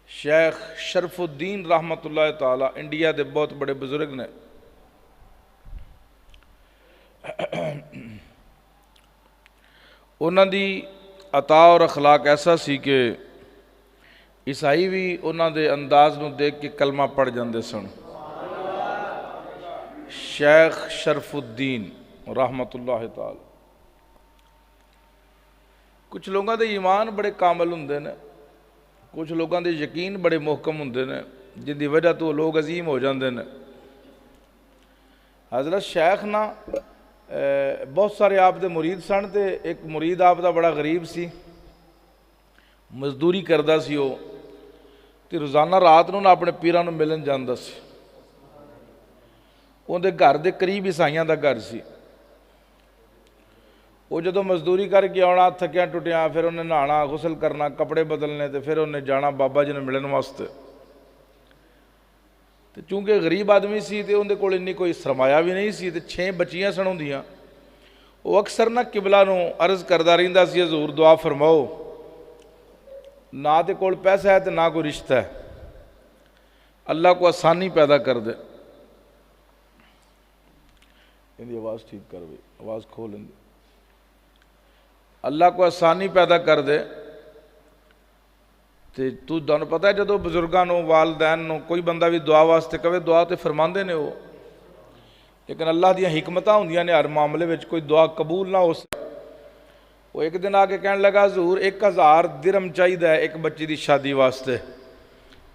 شیخ شرف الدین رحمت اللہ تعالی انڈیا دے بہت بڑے بزرگ نے. انہاں دی عطا اور اخلاق ایسا سی کہ عیسائی بھی انہاں دے انداز نو دیکھ کے کلمہ پڑھ جاندے سن. شیخ شرف الدین رحمت اللہ تعالی. کچھ لوگوں دے ایمان بڑے کامل ہوندے نے، کچھ لوگوں دے یقین بڑے محکم ہوندے نے جن دی وجہ تو لوگ عظیم ہو جاندے نے. حضرت شیخ نا بہت سارے آپ دے مرید سن تے ایک مرید آپ دا بڑا غریب سی، مزدوری کردا سی وہ تے روزانہ رات نو نا اپنے پیراں نو ملن جاندا سی. اون دے گھر دے قریب عیسائیاں دا گھر سی. وہ جدو مزدوری کر کے آنا تھکیا ٹوٹیا پھر انہیں نہانا غسل کرنا کپڑے بدلنے تے پھر انہیں جانا بابا جی نے ملن واسطے. تے چونکہ غریب آدمی سی تے اندے کول انی کوئی سرمایہ بھی نہیں سی تے 6 بچیاں سن ہوندیاں. وہ اکثر نہ قبلہ نو عرض کردہ رہندا سی حضور دعا فرماؤ، نہ تے کول پیسہ ہے تے نہ کوئی رشتہ ہے، اللہ کو آسانی پیدا کر دے. اندی آواز ٹھیک کر بھئی، آواز کھول اندی. اللہ کو آسانی پیدا کر دے. تے تو دانو پتہ ہے جدو بزرگاں نو والدین نو کوئی بندہ بھی دعا واسطے کہے دعا تے فرماندے نے وہ، لیکن اللہ دیاں حکمتاں ہوندیاں نے ہر معاملے وچ کوئی دعا قبول نہ ہو سکے. وہ ایک دن آ کے کہنے لگا حضور 1000 درہم چاہیے ایک بچی دی شادی واسطے،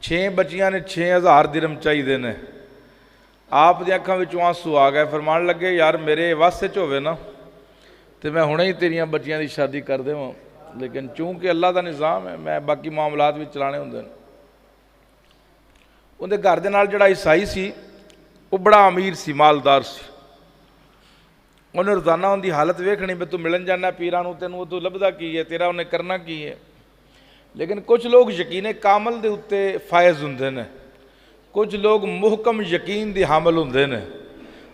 6 بچیاں نے 6000 درہم چاہیے نے. آپ دی اکھاں وچوں آنسو آ گئے، فرمان لگے یار میرے واسطے چ ہوئے نا تو میں ہنے ہی تیریاں بچیاں دی شادی کر دے ہوں، لیکن چونکہ اللہ دا نظام ہے میں باقی معاملات بھی چلانے ہوندے ہیں. اندے گھر دے نال جڑا عیسائی سی وہ بڑا امیر سی، مالدار سی. انہیں روزانہ ان دی حالت ویکھنی بھی تو ملن جانا پیراں نو تینوں تو لبدا کی ہے، تیرا انہیں کرنا کی ہے. لیکن کچھ لوگ یقین کامل دے اتے فائز ہوندے نے، کچھ لوگ محکم یقین دی حامل ہوندے نے،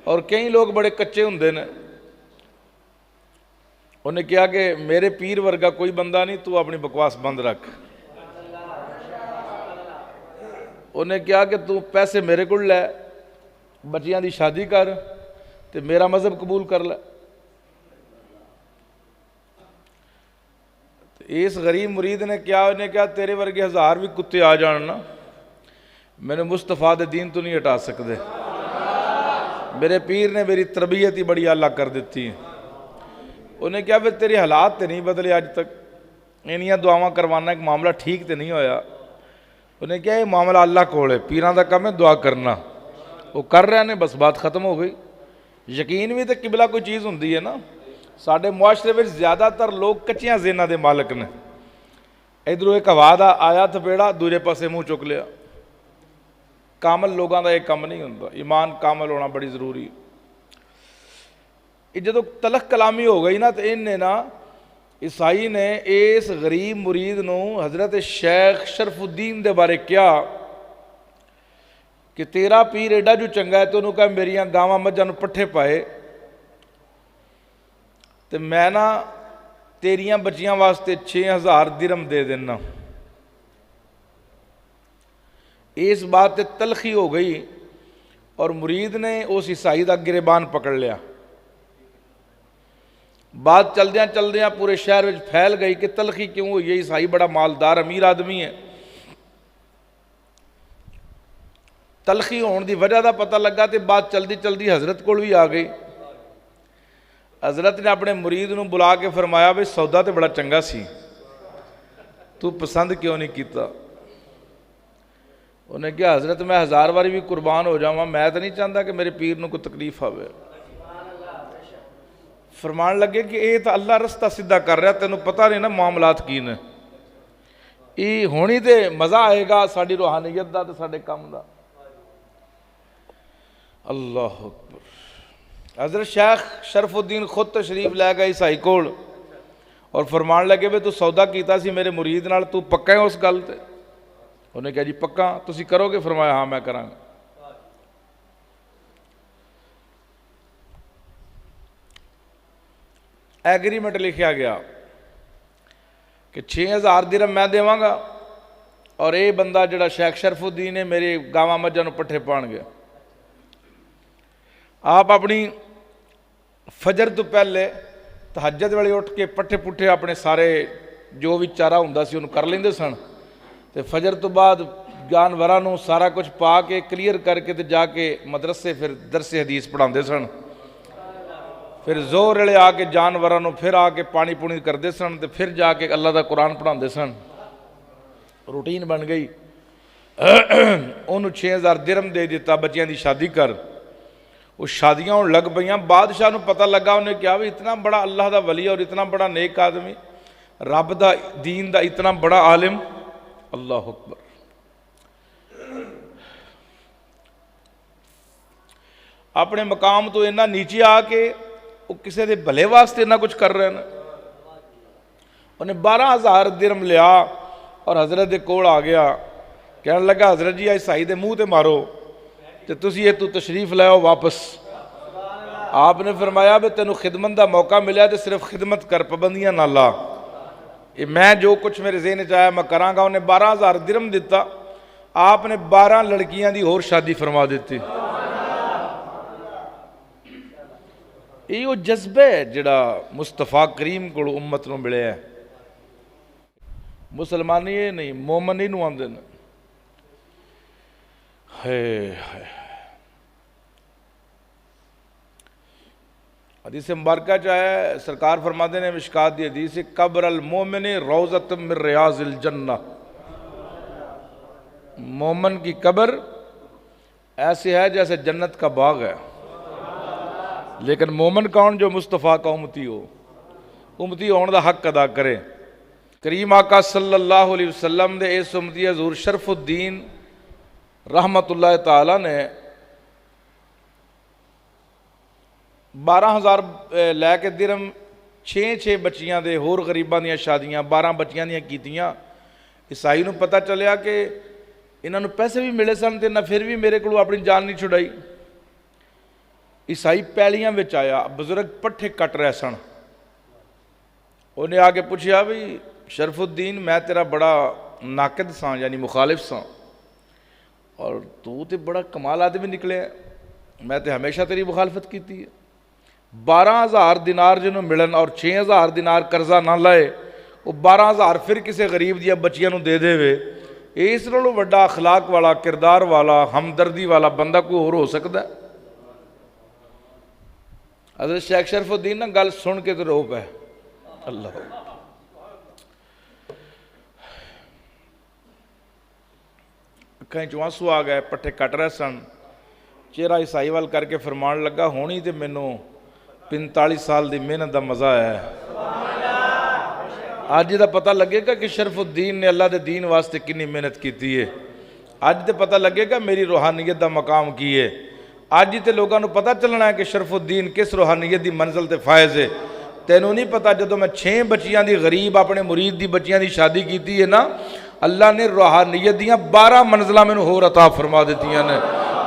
اور کئی لوگ بڑے کچے ہوندے نے. انہیں کہا کہ میرے پیر ورگا کوئی بندہ نہیں، تو اپنی بکواس بند رکھ. انہیں کہا کہ تو پیسے میرے کو لے، بچیاں دی شادی کر تے میرا مذہب قبول کر لے. اس غریب مرید نے کیا انہیں کہا تیرے ورگے 1000 بھی کتے آ جاننا میں نے مصطفیٰ دے دین تو نہیں ہٹا سکتے. میرے پیر نے میری تربیت ہی بڑی اعلیٰ کر دیتی ہے. انہیں کہا پھر تیری حالات تے نہیں بدلے آج تک، انہیاں دعاواں کروانا ایک معاملہ ٹھیک تے نہیں ہویا. انہیں کہا یہ معاملہ اللہ کول ہے، پیراں دا کم ہے دعا کرنا. وہ کر رہے ہیں بس بات ختم ہو گئی. یقین بھی تے قبلہ کوئی چیز ہوندی ہے نا. ساڈے معاشرے میں زیادہ تر لوگ کچیاں ذہناں دے مالک نے. ادھروں ایک ہوا دا آیا تھپیڑا دوسرے پاسے منہ چک لیا. کامل لوگاں دا یہ کم نہیں ہوندا. ایمان کامل ہونا بڑی ضروری ہے. جدو تلخ کلامی ہو گئی نا تو انہیں نا عیسائی نے اس غریب مرید نو حضرت شیخ شرف الدین دے بارے کیا کہ تیرا پیر ایڈا جو چنگا ہے تو انہوں کہا میریاں گاواں مجھاں نو پٹھے پائے تو میں نا تیریاں بچیاں واسطے 6000 درہم دے دینا. اس بات تے تلخی ہو گئی اور مرید نے اس عیسائی دا گریبان پکڑ لیا. بات چلدیاں پورے شہر میں پھیل گئی کہ تلخی کیوں ہوئی ہے، عیسائی بڑا مالدار امیر آدمی ہے. تلخی ہون دی وجہ دا پتہ لگا تے بات چلدی حضرت کول بھی آ گئی. حضرت نے اپنے مرید نو بلا کے فرمایا بھئی سودا تے بڑا چنگا سی، تو پسند کیوں نہیں کیتا؟ انہیں کہا حضرت میں 1000 باری بھی قربان ہو جاؤں، میں تو نہیں چاہتا کہ میرے پیر نو کوئی تکلیف آوے. فرمان لگے کہ یہ تو اللہ رستہ سیدھا کر رہا، تینوں پتہ نہیں نا معاملات کی نے. یہ ہونی تے مزہ آئے گا ساڈی روحانیت دا تے ساڈے کام دا. اللہ اکبر. حضرت شیخ شرف الدین خود تشریف لے گئے عیسائی کول اور فرمان لگے بھی تو سودا کیتا سی میرے مرید نال، تو پکا ہے اس گل تے؟ انہیں کہا جی پکا. تسی کرو گے؟ فرمایا ہاں میں کراں گا. ایگریمنٹ لکھیا گیا کہ 6000 درہم میں دیواں گا اور یہ بندہ جڑا شیخ شرف الدین ہے میری گاواں مجھاں نوں پٹھے پان گیا. آپ اپنی فجر تو پہلے تہجد ویلے اٹھ کے پٹھے پٹھے اپنے سارے جو بھی چارہ ہوندا سی انہوں کر لیندے سن تے فجر تو بعد جانوراں نوں سارا کچھ پا کے کلیئر کر کے تے جا کے مدرسے پھر درس حدیث پڑھاندے سن. پھر زور ویلے آ کے جانوراں نوں پھر آ کے پانی پونی کردے سن تے پھر جا کے اللہ دا قرآن پڑھاندے سن. روٹین بن گئی. انہوں 6000 درہم دے دیتا بچیاں دی شادی کر. وہ شادیاں ہون لگ پئیاں. بادشاہ نوں پتہ لگا انہیں کیا بھی اتنا بڑا اللہ دا ولی اور اتنا بڑا نیک آدمی رب دا دین دا اتنا بڑا عالم. اللہ اکبر. اپنے مقام تو اتنا نیچے آ کے وہ کسی دے بھلے واسطے اتنا کچھ کر رہے ہیں. انہیں 12000 درہم لیا اور حضرت دے کول آ گیا. کہنے لگا حضرت جی عیسائی دے منہ تے مارو تے تسی یہ تو تشریف لے آؤ واپس. آپ نے فرمایا بھی تینوں خدمت دا موقع ملیا تے صرف خدمت کر پابندیاں نہ لا. میں جو کچھ میرے ذہن چ آیا میں کراں گا. انہیں 12000 درہم دیتا. آپ نے 12 لڑکیاں دی اور شادی فرما دیتی. یہ وہ جذبہ ہے جڑا مصطفیٰ کریم کو امت نو ملے ہے. مسلمانی یہ نہیں مومن ہی نو آندے نے. حدیث مبارکہ چاہے سرکار فرماتے ہیں مشکات دی حدیث قبر المومن روضۃ من ریاض الجنہ. مومن کی قبر ایسے ہے جیسے جنت کا باغ ہے. لیکن مومن کون؟ جو مصطفیٰ کا امتی ہو. امتی ہون دا حق ادا کرے. کریم آقا صلی اللہ علیہ وسلم دے اس امتی حضور شرف الدین رحمت اللہ تعالی نے 12000 لے کے درہم 6 بچیاں دے ہور غریباں دیاں شادیاں 12 بچیاں دیاں کیتیاں. عیسائی نوں پتہ چلیا کہ انہاں نوں پیسے بھی ملے سن تے نہ پھر بھی میرے کو اپنی جان نہیں چھڑائی. عیسائی پیلیاں وچ آیا. بزرگ پٹھے کٹ رہے سن. انہیں آ کے پوچھا بھی شرف الدین میں تیرا بڑا ناقد ساں یعنی مخالف ساں اور تو تے بڑا کمال آدمی نکلے. میں تے ہمیشہ تیری مخالفت کیتی ہے. 12000 دینار جنہوں ملن اور 6000 دینار قرضہ نہ لائے وہ 12000 پھر کسی غریب دیا بچیاں نوں دے دے وے. اس نالوں بڑا اخلاق والا کردار والا ہمدردی والا بندہ کوئی اور ہو سکتا ہے؟ حضرت شیخ شرف الدین نا گل سن کے تو رو پے. اللہ کہیں چوانسو آ گئے. پٹھے کٹ رہے سن. چہرہ عیسائی وال کر کے فرمان لگا ہونی تے مینوں 45 سال دی محنت دا مزہ ہے. آج دا پتہ لگے گا کہ شرف الدین نے اللہ دے دین واسطے کنی محنت کیتی ہے. آج تے پتہ لگے گا میری روحانیت دا مقام کی ہے. آج تے لوگاں نوں پتہ چلنا ہے کہ شرف الدین کس روحانیت دی منزل تے فائز ہے. تینوں نہیں پتہ جدوں میں 6 بچیاں دی غریب اپنے مرید دی بچیاں دی شادی کیتی ہے نا اللہ نے روحانیت دیاں 12 منزلہ میں ہور عطا فرما دیتیاں نے.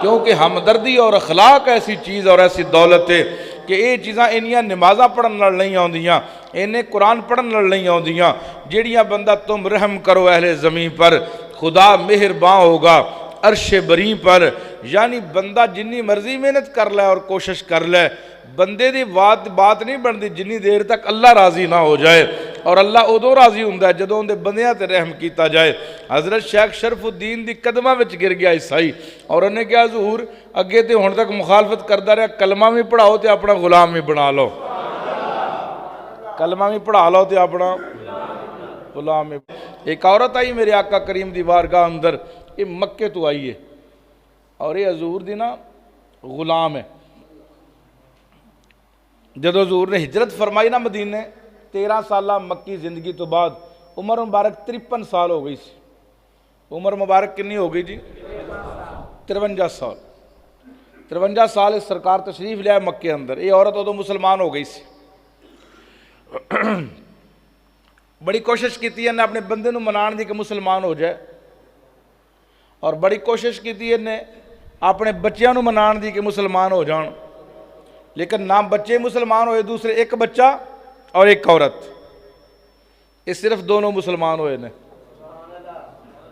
کیونکہ ہمدردی اور اخلاق ایسی چیز اور ایسی دولت ہے کہ یہ چیزاں انیاں نمازاں پڑھن لڑ نہیں آندیاں انہیں قرآن پڑھن لڑ نہیں آندیاں. جیڑیاں بندہ تم رحم کرو اہل زمین پر خدا مہرباں ہوگا عرش بری پر. یعنی بندہ جنی مرضی محنت کر لے اور کوشش کر لے بندے دی بات نہیں بندی جنی دیر تک اللہ راضی نہ ہو جائے. اور اللہ ادو راضی ہوندا ہے جدوں دے بندیاں تے رحم کیتا جائے. حضرت شیخ شرف الدین دی قدماں وچ گر گیا عیسائی اور انہیں کہا حضور اگے تے ہن تک مخالفت کردا رہا کلمہ بھی پڑھاؤ تے اپنا غلام بھی بنا لو. کلمہ بھی پڑھا لو تے اپنا غلام بھی. ایک عورت آئی میرے آقا کریم دی بارگاہ اندر. یہ مکے تو آئی ہے اور یہ حضور دی نا غلام ہے. جدو حضور نے ہجرت فرمائی نا مدینے 13 سالہ مکی زندگی تو بعد عمر مبارک 53 سال ہو گئی سی. عمر مبارک کنی ہو گئی جی 53 سال. 53 سال اس سرکار تشریف لیا مکے اندر. یہ عورت ادو مسلمان ہو گئی سی. بڑی کوشش کیتی ہے نے اپنے بندے نو منان دی کہ مسلمان ہو جائے اور بڑی کوشش کیتی ہے نے اپنے بچیاں نو منان دی کہ مسلمان ہو جان. لیکن نہ بچے مسلمان ہوئے دوسرے ایک بچہ اور ایک عورت یہ صرف دونوں مسلمان ہوئے نے.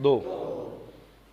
2,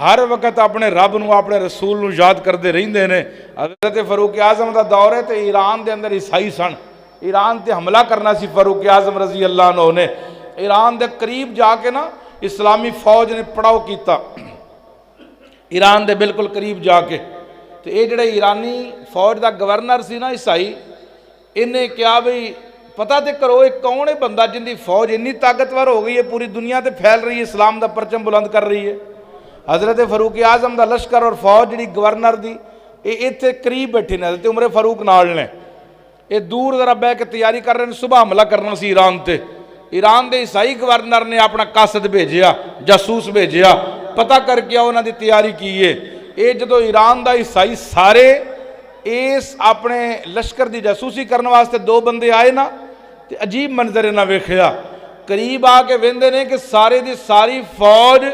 ہر وقت اپنے رب نو اپنے رسول نو یاد کرتے رہندے نے۔ حضرت فاروق اعظم دا دور ہے تے ایران دے اندر عیسائی سن، ایران تے حملہ کرنا سی فاروق اعظم رضی اللہ عنہ نے۔ ایران دے قریب جا کے نا اسلامی فوج نے پڑاؤ کیتا، ایران دے بالکل قریب جا کے۔ تو یہ جڑے ایرانی فوج دا گورنر سی نا عیسائی، انہیں کیا بھئی پتہ تے کرو ایک کون ہے بندہ جن دی فوج اتنی طاقتور ہو گئی ہے، پوری دنیا تے پھیل رہی ہے، اسلام دا پرچم بلند کر رہی ہے۔ حضرت فاروق اعظم دا لشکر اور فوج جڑی گورنر دی یہ اتنے قریب بیٹھے نے، حضرت عمر فاروق نال نے، یہ دور ذرا بہ کے تیاری کر رہے ہیں، صبح حملہ کرنا سی ایران تے۔ ایران دے عیسائی گورنر نے اپنا قاصد بھیجیا، جاسوس بھیجیا، پتہ کر کے انہوں دی تیاری کی ہے۔ یہ جدو ایران دا عیسائی سارے اس اپنے لشکر دی جاسوسی کرنے واسطے دو بندے آئے نا، تے عجیب منظر نہ ویکھیا، قریب آ کے ویندے نے کہ سارے دی ساری فوج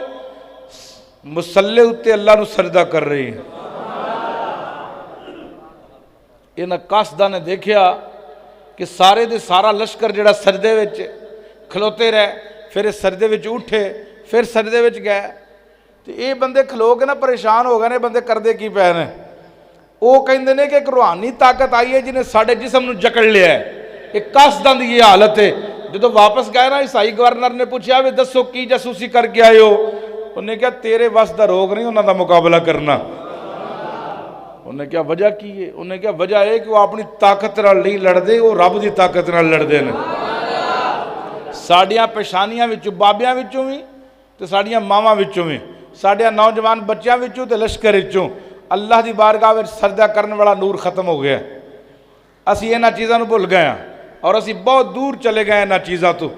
مسلح اتے اللہ نو سجدہ کر رہی ہے۔ انہاں قاصداں نے دیکھیا کہ سارے دے سارا لشکر جڑا سجدے وچ کھلوتے رہے، پھر سجدے وچ اٹھے، پھر سجدے وچ گئے۔ تو یہ بندے کھلو کے نا پریشان ہو گئے نے، بندے کردے کی پے نے؟ وہ کہندے نے کہ ایک روحانی طاقت آئی ہے جنہیں ساڑھے جسم نو جکڑ لیا ہے۔ ایک قاصداں دی یہ حالت ہے۔ جدو واپس گئے نا عیسائی گورنر نے پوچھا بھی دسو کی جاسوسی کر کے آئے ہو؟ انہوں نے کہا تیرے وس دا روگ نہیں انہوں دا مقابلہ کرنا۔ انہوں نے کہا وجہ کی ہے؟ انہوں نے کہا وجہ ہے کہ وہ اپنی طاقت نال نہیں لڑ دے، وہ رب دی طاقت نال لڑ دے نے۔ ساڑیاں پیشانیاں وچوں بابیاں وچوں بھی تے ساڑیاں ماواں وچوں بھی، ساڑیاں نوجوان بچیاں وچوں تے لشکر وچوں اللہ دی بارگاہ وچ سجدہ کرنے والا نور ختم ہو گیا۔ اسی انہاں چیزاں نو بھول گئے ہیں اور اسی بہت دور چلے گئے انہاں چیزاں تو۔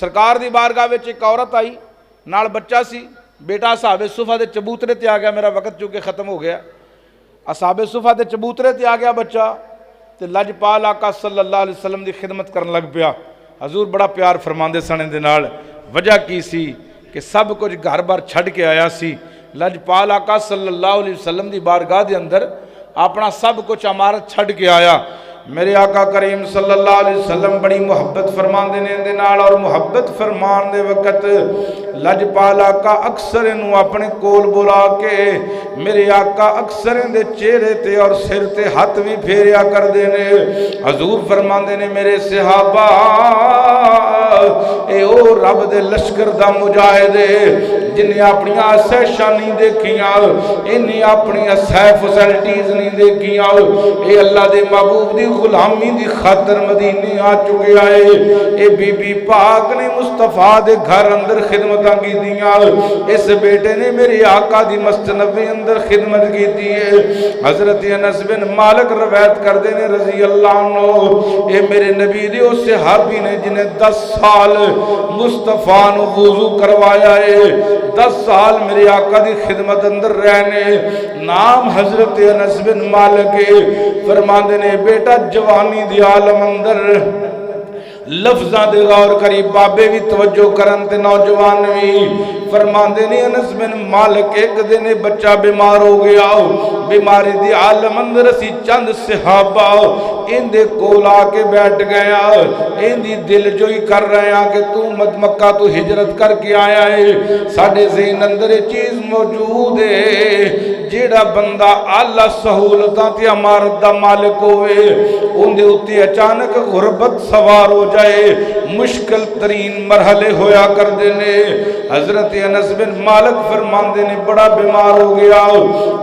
سرکار دی بارگاہ وچ ایک عورت آئی، نال بچہ سی، بیٹا اصحاب صفہ دے چبوترے تے آ گیا، میرا وقت چونکہ ختم ہو گیا۔ اصحاب صفہ دے چبوترے تے آ گیا بچہ، تے لجپال آقا صلی اللہ علیہ وسلم دی خدمت کرن لگ پیا۔ حضور بڑا پیار فرماندے سن دے نال۔ وجہ کی سی کہ سب کچھ گھر بار چھڈ کے آیا سی۔ لجپال آقا صلی اللہ علیہ وسلم دی بارگاہ دے اندر اپنا سب کچھ عمارت چھڈ کے آیا۔ میرے آقا کریم صلی اللہ علیہ وسلم بڑی محبت فرماندے نے دے نال، اور محبت فرمان دے وقت لجپال آقا اکثر انہوں اپنے کول بلا کے میرے آقا اکثر ان دے چہرے تے اور سر تے ہاتھ بھی پھیریا کر دینے۔ حضور فرماندے نے میرے صحابہ اے او رب دے لشکر دا مجاہد جنہیں اپنی آسیشاں نہیں دیکھیاں، انہیں اپنی سیف فیسلٹیز نہیں دیکھیاں، اے اللہ دے محبوب دی غلامی دی خاطر مدینے آ چکے آئے۔ اے بی بی پاک نے مصطفیٰ دے گھر اندر خدمتاں کی دیاں، اس بیٹے نے میرے آقا دی مسجد نبوی اندر خدمت کی دیئے۔ حضرت انس بن مالک روایت کر دینے رضی اللہ عنہ، اے میرے نبی دے اس صحابی نے جنہیں 10 سال مصطفیٰ نو وضو کروایا ہے، 10 سال میرے آقا دی خدمت اندر رہنے۔ نام حضرت انس بن مالک فرماندے نے بیٹا جوانی دی عالم اندر لفظاں دے غور کری، بابے بھی توجہ کرن تے نوجوان بھی فرماندے نے انس بن مالک ایک دن بچہ بیمار ہو گیا، بیماری دی عالم اندر اسی چند صحابہ ان دے کول آ کے بیٹھ گیا، ان دی دل جوئی کر رہے ہیں کہ تو مکہ تو ہجرت کر کے آیا ہے۔ ساڑھے ذہن اندر یہ چیز موجود ہے جیڑا بندہ اعلیٰ سہولتاں تے عمارت دا مالک ہوئے ان دے اُتے اچانک غربت سوار ہو جائے، مشکل ترین مرحلے ہویا کر دینے۔ حضرت انس بن مالک فرماندے نے بڑا بیمار ہو گیا،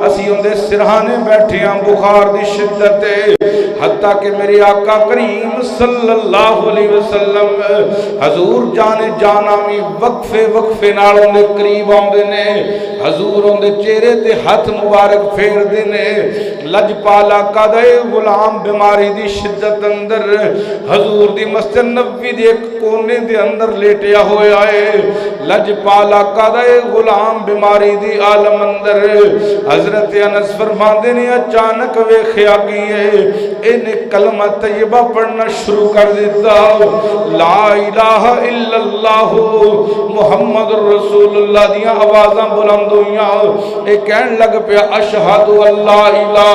اسی ان دے سرہانے بیٹھے ہیں، بخار دی شدت ہے، حتیٰ کہ میرے آقا کریم صلی اللہ علیہ وسلم حضور جانے جانا میں وقفے نال ان دے قریب آندے نے، حضور ان دے چہرے تے ہاتھ مبارک پھیر دینے۔ لجپال آقا دے غلام بیماری دی شدت اندر حضور دی مسجد نبوی دی ایک کونے دے اندر لیٹیا ہویا ہے۔ لجپال آقا دے غلام بیماری دی عالم اندر حضرت انس فرماندے نے اچانک ویکھیا گئے انہیں کلمہ طیبہ پڑھنا شروع کر دیتا، لا الہ الا اللہ محمد رسول اللہ دیاں آوازاں بلند ہویاں، ایک کہن لگ پیا اشہد اللہ الہ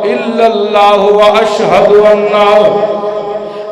الا اللہ و اشہد انہ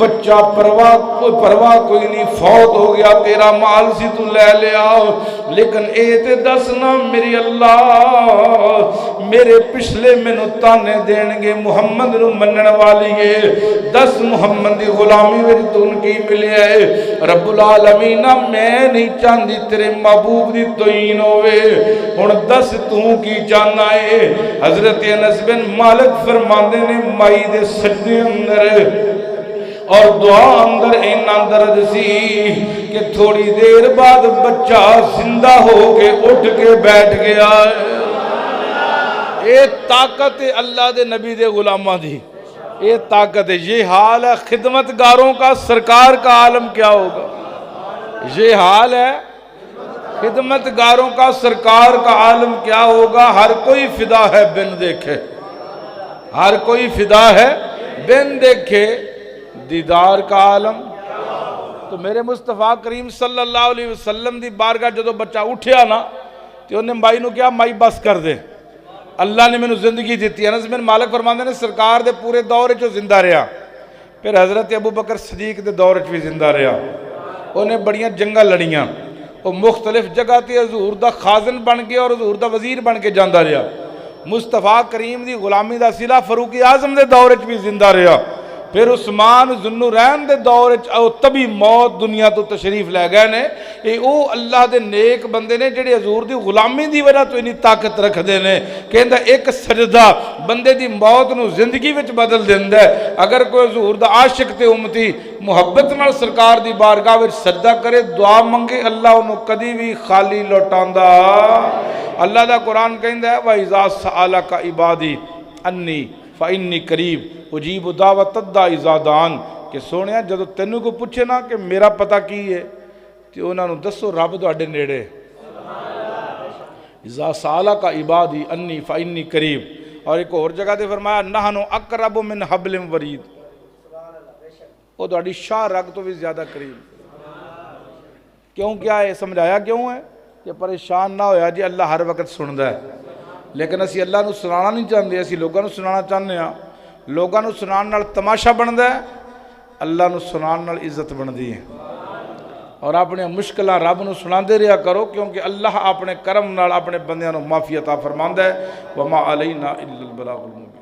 بچہ پرواہ کوئی نہیں، فوت ہو گیا، تیرا مال سی تو لے لیا، لیکن اے تے دسنا میری اللہ میرے پچھلے مینوں تانے دین گے محمد نو منن والی ہے، دس محمد دی غلامی وچ تون کی ملیا ہے؟ رب العالمین میں نہیں چاہندی تیرے محبوب دی توہین ہوئے، ہن دس تو کی چاہنا ہے؟ حضرت انس بن مالک فرماندے نے مائی دے سجدے اندر اور دعا اندر اینا درد سی کہ تھوڑی دیر بعد بچہ زندہ ہو کے اٹھ کے بیٹھ گیا ہے۔ اے طاقت اللہ دے نبی دے غلامہ دی، اے طاقت ہے۔ یہ حال ہے خدمتگاروں کا، سرکار کا عالم کیا ہوگا؟ یہ حال ہے خدمتگاروں کا، سرکار کا عالم کیا ہوگا؟ ہر کوئی فدا ہے بن دیکھے، ہر کوئی فدا ہے بن دیکھے دیدار کا عالم۔ تو میرے مصطفیٰ کریم صلی اللہ علیہ وسلم دی بارگاہ جدو بچہ اٹھیا نا تو انہیں مائی نو کیا؟ مائی بس کر دے، اللہ نے میں نو زندگی دیتی ہے۔ انس بن مالک فرماندے نے سرکار دے پورے دور جو زندہ رہا، پھر حضرت ابو بکر صدیق دے دور بھی زندہ رہا، انہیں بڑیاں جنگاں لڑیاں، وہ مختلف جگہ تے حضور دا خازن بن گیا اور حضور دا وزیر بن کے جاندہ رہا۔ مصطفیٰ کریم دی غلامی دا صلہ فاروق اعظم دے دور بھی زندہ رہا، پھر عثمان ذوالنورین دے دور تبھی موت دنیا تو تشریف لے گئے نے۔ اے او اللہ دے نیک بندے نے جڑے حضور دی غلامی دی وجہ تو اتنی طاقت رکھ دے نے، کہندا ایک سجدہ بندے دی موت نو زندگی وچ بدل دیندا ہے۔ اگر کوئی حضور دا عاشق تے امتی محبت نال سرکار دی بارگاہ وچ سجدہ کرے، دعا منگے، اللہ انہوں کدی بھی خالی لوٹاندا۔ اللہ دا قرآن کہندا ہے وَإِذَا سَأَلَكَ عِبَادِي أَنِّي فَإِنِّي قَرِيبٌ أُجِيبُ دَعْوَةَ الدَّاعِ إِذَا دَعَانِ کہ سونیا جدو تینوں کو پوچھے نا کہ میرا پتہ کی ہے تو انہوں نے دسو رب تواڈے نیڑے۔ اِذَا سَأَلَكَ عِبَادِي أَنِّي فَإِنِّي قَرِيبٌ، اور ایک اور جگہ دے فرمایا نَحْنُ أَقْرَبُ مِنْ حَبْلٍ وَرِيدٍ، وہ تواڈی شاہ رگ تو بھی زیادہ قریب۔ کیوں کیا ہے؟ سمجھایا کیوں ہے کہ پریشان نہ ہویا جی، اللہ ہر وقت سندا ہے، لیکن اسی اللہ نو سنانا نہیں چاہتے، اسی لوگوں نو سنانا چاہتے ہیں۔ لوگوں نو سنان نال تماشا بندا ہے، اللہ نو سنان نال عزت بندی ہے۔ اور اپنے مشکلہ رب نو سنا دے رہا کرو، کیونکہ اللہ اپنے کرم نال اپنے بندیاں نو معافی عطا فرماندا ہے۔ وما علینا الا البلاغ المبین۔